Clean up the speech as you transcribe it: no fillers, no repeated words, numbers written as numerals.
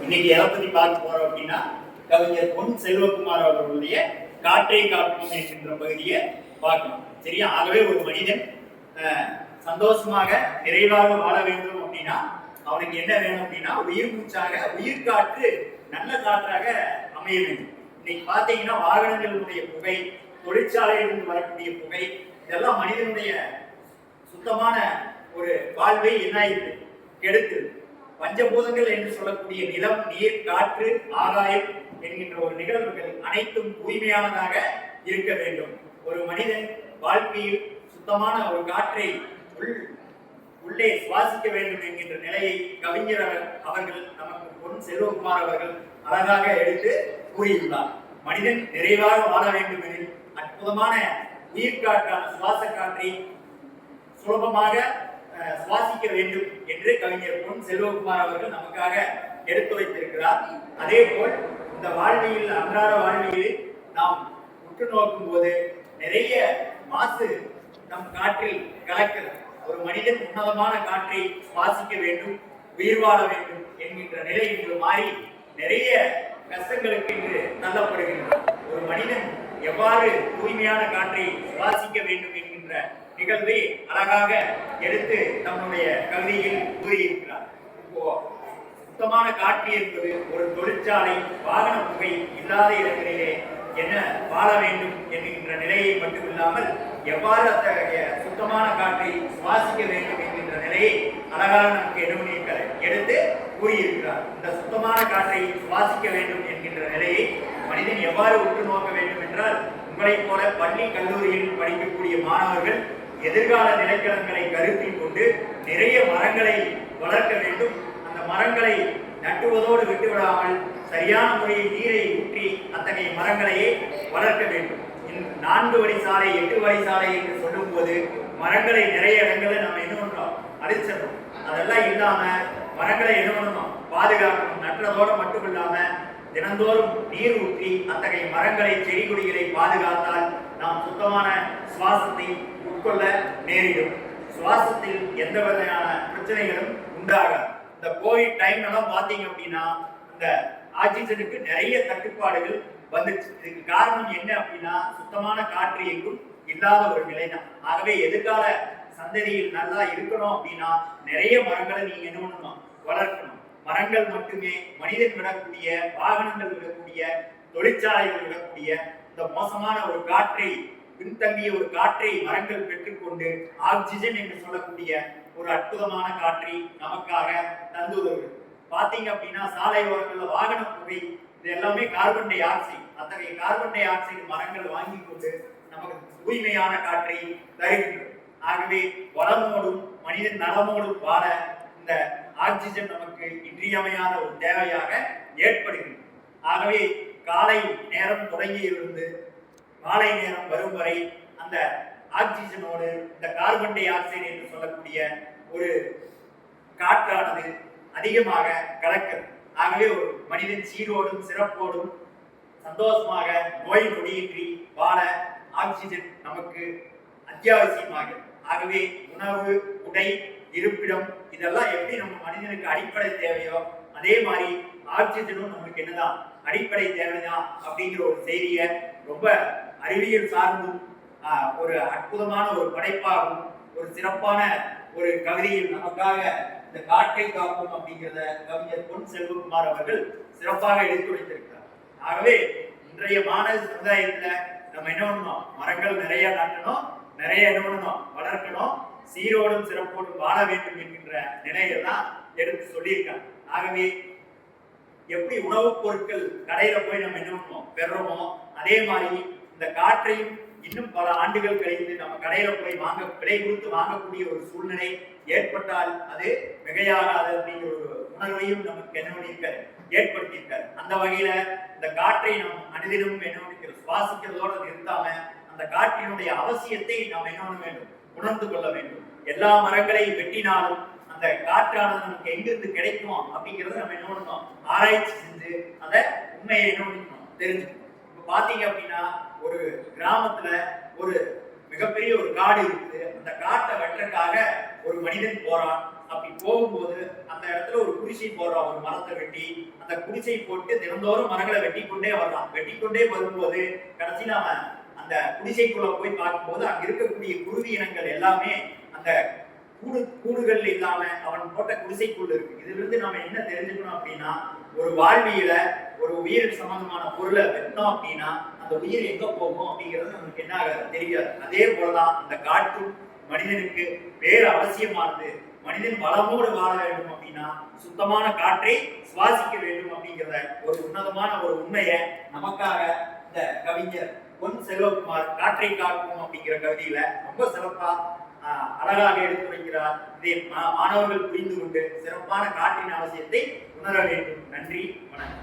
இன்னைக்கு எதை பத்தி பார்க்க போறோம் அப்படின்னா கவிஞர் பொன் செல்வகுமார் அவர்களுடைய காற்றை காப்போம் என்கின்ற பகுதியை பார்க்கணும். சரியா? ஆகவே ஒரு மனிதன் சந்தோஷமாக நிறைவாக வாழ வேண்டும் அப்படின்னா அவனுக்கு என்ன வேணும் அப்படின்னா உயிர் மூச்சாக உயிர் காற்று நல்ல காற்றாக அமைய வேண்டும். இன்னைக்கு பார்த்தீங்கன்னா வாகனங்களுடைய புகை, தொழிற்சாலையிலிருந்து வரக்கூடிய புகை, இதெல்லாம் மனிதனுடைய சுத்தமான ஒரு வாழ்வை என்ன ஆயிருக்கு, கெடுக்குது. பஞ்சபூதங்கள் என்று சொல்லக்கூடிய நிலம், நீர், காற்று, ஆகாயம் என்கின்ற ஒரு நிகழ்வுகள் அனைத்தும் தூய்மையானதாக இருக்க வேண்டும். ஒரு மனிதன் வாழ்க்கையில் சுத்தமான ஒரு காற்றை உள்ளே சுவாசிக்க வேண்டும் என்கின்ற நிலையை கவிஞர் அவர்கள் நமக்கு பொன் செல்வகுமார் அவர்கள் அழகாக எடுத்து கூறியுள்ளார். மனிதன் நிறைவாக வாழ வேண்டும் எனில் அற்புதமான உயிர்காற்றான சுவாச காற்றை சுலபமாக சுவாசிக்க வேண்டும் என்று கவிஞர் பொன் செல்வகுமார் அவர்கள் நமக்காக எடுத்து வைத்திருக்கிறார். அதே போல் இந்த வாழ்வியல், அன்றாட வாழ்வியலில் நாம் உற்று நோக்கும் போது நிறைய மாசு நம் காற்றில் கலக்கிறது. ஒரு மனிதன் உன்னதமான காற்றை சுவாசிக்க வேண்டும், உயிர் வாழ வேண்டும் என்கின்ற நிலை இன்று மாறி நிறைய கஷ்டங்களுக்கு இன்று தள்ளப்படுகின்றன. ஒரு மனிதன் எவ்வாறு தூய்மையான காற்றை சுவாசிக்க வேண்டும் என்கின்ற நிகழ்வை அழகாக எடுத்து நம்முடைய கவிதையில் கூறியிருக்கிறார். இப்போ சுத்தமான காற்று என்பது ஒரு தொழிற்சாலை, வாகன புகை இல்லாத இடங்களிலே என்ன வாழ வேண்டும் என்கின்ற நிலையை மட்டுமில்லாமல் எவ்வாறு அத்தகைய சுத்தமான காற்றை சுவாசிக்க வேண்டும் என்கின்ற நிலையை அழகாக நமக்கு எடுத்து கூறியிருக்கிறார். இந்த சுத்தமான காற்றை சுவாசிக்க வேண்டும் என்கின்ற நிலையை மனிதன் எவ்வாறு உற்று நோக்க வேண்டும் என்றால், உங்களைப் போல பள்ளி கல்லூரியில் படிக்கக்கூடிய மாணவர்கள் எதிர்கால நிலைக்களங்களை கருத்தில் கொண்டு நிறைய மரங்களை வளர்க்க வேண்டும். அந்த மரங்களை நட்டுவதோடு விட்டுவிடாமல் சரியான முறையில் நீரை ஊற்றி அத்தகைய மரங்களையே வளர்க்க வேண்டும். 4 வழி சாலை 8 வழி சாலை என்று சொல்லும் போது மரங்களை நிறைய இடங்களில் நம்ம என்ன பண்றோம், அழிச்சிடறோம். அதெல்லாம் இல்லாம மரங்களை என்ன பண்ணணும், பாதுகாக்கணும். நட்டுறதோடு மட்டும் இல்லாம தினந்தோறும் நீர் ஊற்றி அத்தகைய மரங்களை, செடி கொடிகளை பாதுகாத்தால் நாம் சுத்தமான சுவாசத்தை உட்கொள்ள நேரிடும். சுவாசத்தில் எந்த வகையான பிரச்சனைகளும் உண்டாகாது. இந்த கோவிட் டைம்ல எல்லாம் பாத்தீங்க அப்படின்னா இந்த ஆக்சிஜனுக்கு நிறைய தட்டுப்பாடுகள் வந்துச்சு. இதுக்கு காரணம் என்ன அப்படின்னா சுத்தமான காற்று எங்கும் இல்லாத ஒரு நிலைதான். ஆகவே எதிர்கால சந்ததியில் நல்லா இருக்கணும் அப்படின்னா நிறைய மரங்களை நீங்க என்ன பண்ணணும், வளர்க்கணும். மரங்கள் மட்டுமே மனிதன் விடக்கூடிய, வாகனங்கள் விடக்கூடிய, தொழிற்சாலைகள் விடக்கூடிய இந்த மோசமான ஒரு காற்றை, பின்தங்கிய ஒரு காற்றை மரங்கள் பெற்றுக்கொண்டு ஆக்சிஜன் என்று சொல்லக்கூடிய ஒரு அற்புதமான காற்றை நமக்காக தந்து வருகிறது. பாத்தீங்க அப்படின்னா சாலை ஓரங்கள்ல வாகன புகை, இது எல்லாமே கார்பன் டை ஆக்சைடு. அத்தகைய கார்பன் டை ஆக்சைடு மரங்கள் வாங்கி கொண்டு நமக்கு தூய்மையான காற்றை தருகின்றது. ஆகவே வளமோடும் மனிதன் நலமோடும் வாழ இந்த ஆக்சிஜன் நமக்கு இன்றியமையாத ஒரு தேவையாக ஏற்படுகிறது. ஆகவே காலை நேரம் தொடங்கியிருந்து மாலை நேரம் வரும் வரை அந்த ஆக்சிஜனோடு இந்த கார்பன் டை ஆக்சைடு என்று சொல்லக்கூடிய ஒரு காற்றானது அதிகமாக கலக்கிறது. ஆகவே ஒரு மனிதன் சீரோடும் சிறப்போடும் சந்தோஷமாக நோய் நொடியின்றி வாழ ஆக்சிஜன் நமக்கு அத்தியாவசியமாகிறது. ஆகவே உணவு, உடை, இருப்பிடம் இதெல்லாம் எப்படி நம்ம மனிதனுக்கு அடிப்படை தேவையோ அதே மாதிரி ஆக்சிஜனும் நம்மளுக்கு என்னதான் அடிப்படை தேவைதான் அப்படிங்கிற ஒரு செய்தியை ரொம்ப அறிவியல் சார்ந்தும் ஒரு அற்புதமான ஒரு படைப்பாகவும் ஒரு சிறப்பான ஒரு கவிதையில் நமக்காக இந்த காற்றை காப்போம் அப்படிங்கிறத கவிஞர் பொன் செல்வகுமார் அவர்கள் சிறப்பாக எடுத்து வைத்திருக்கிறார். ஆகவே இன்றைய மாணவ சமுதாயத்துல நம்ம என்ன பண்ணணும், மரங்கள் நிறைய நட்டணும், நிறைய என்ன பண்ணணும், வளர்க்கணும், சீரோடும் சிறப்போடும் வாழ வேண்டும் என்கின்ற நிலையெல்லாம் எடுத்து சொல்லியிருக்காங்க. ஆகவே எப்படி உணவுப் பொருட்கள் கடையில போய் நம்ம என்ன பண்ணணும், பெறோமோ அதே மாதிரி இந்த காற்றையும் இன்னும் பல ஆண்டுகள் கழித்து நம்ம கடையில போய் விலை கொடுத்து வாங்கக்கூடிய ஒரு சூழ்நிலை ஏற்பட்டால் அது மிகையாகாது அப்படிங்கிற ஒரு உணர்வையும் நமக்கு என்ன பண்ணியிருக்காரு, ஏற்படுத்தியிருக்காரு. அந்த வகையில இந்த காற்றை நாம் அனுதினமும் என்ன பண்ணிக்கிறோம், சுவாசிக்கிறதோடு நிறுத்தாம அந்த காற்றினுடைய அவசியத்தை நாம் என்ன பண்ண வேண்டும், உணர்ந்து கொள்ள வேண்டும். எல்லா மரங்களையும் வெட்டினாலும் அந்த காற்றானது நமக்கு எங்கிருந்து கிடைக்குமோ அப்படிங்கிறத நம்ம என்ன பண்ணணும், ஆராய்ச்சி செஞ்சு அந்த உண்மையை என்ன பண்ணிக்கணும், தெரிஞ்சுக்கணும். இப்ப பாத்தீங்க அப்படின்னா ஒரு கிராமத்துல ஒரு மிகப்பெரிய ஒரு காடு இருக்குது. அந்த காட்டை வெட்டுறதுக்காக ஒரு மனிதன் போறான். அப்படி போகும்போது அந்த இடத்துல ஒரு குடிசை போடுறான், ஒரு மரத்தை வெட்டி அந்த குடிசை போட்டு தினந்தோறும் மரங்களை வெட்டி கொண்டே வர்றான். வெட்டி கொண்டே வரும்போது கடைசியில அவன் அந்த குடிசைக்குள்ள போய் பார்க்கும்போது அங்க இருக்கக்கூடிய குருவி இனங்கள் எல்லாமே அந்த கூடுகள் இல்லாம அவன் போட்ட குடிசைக்குள்ள இருக்கு. இதுல இருந்து நம்ம என்ன தெரிஞ்சுக்கணும் அப்படின்னா, ஒரு வாழ்வியல ஒரு உயிர் சம்பந்தமான பொருளை வெட்டோம் அப்படின்னா அந்த உயிர் எங்க போகும் அப்படிங்கிறது நமக்கு என்ன ஆகாது, தெரியாது. அதே போலதான் இந்த காற்று மனிதனுக்கு பேர் அவசியமானது. மனிதன் வளமோடு வாழ வேண்டும் அப்படின்னா சுத்தமான காற்றை சுவாசிக்க வேண்டும் அப்படிங்கிறத ஒரு உன்னதமான ஒரு உண்மையை நமக்காக இந்த கவிஞர் பொன் செல்வகுமார் காற்றை காக்கும் அப்படிங்கிற கவிதையில ரொம்ப சிறப்பா அழகாக எடுத்துரைக்கிறார். இதை மாணவர்கள் புரிந்து கொண்டு சிறப்பான காற்றின் அவசியத்தை உணர வேண்டும். நன்றி, வணக்கம்.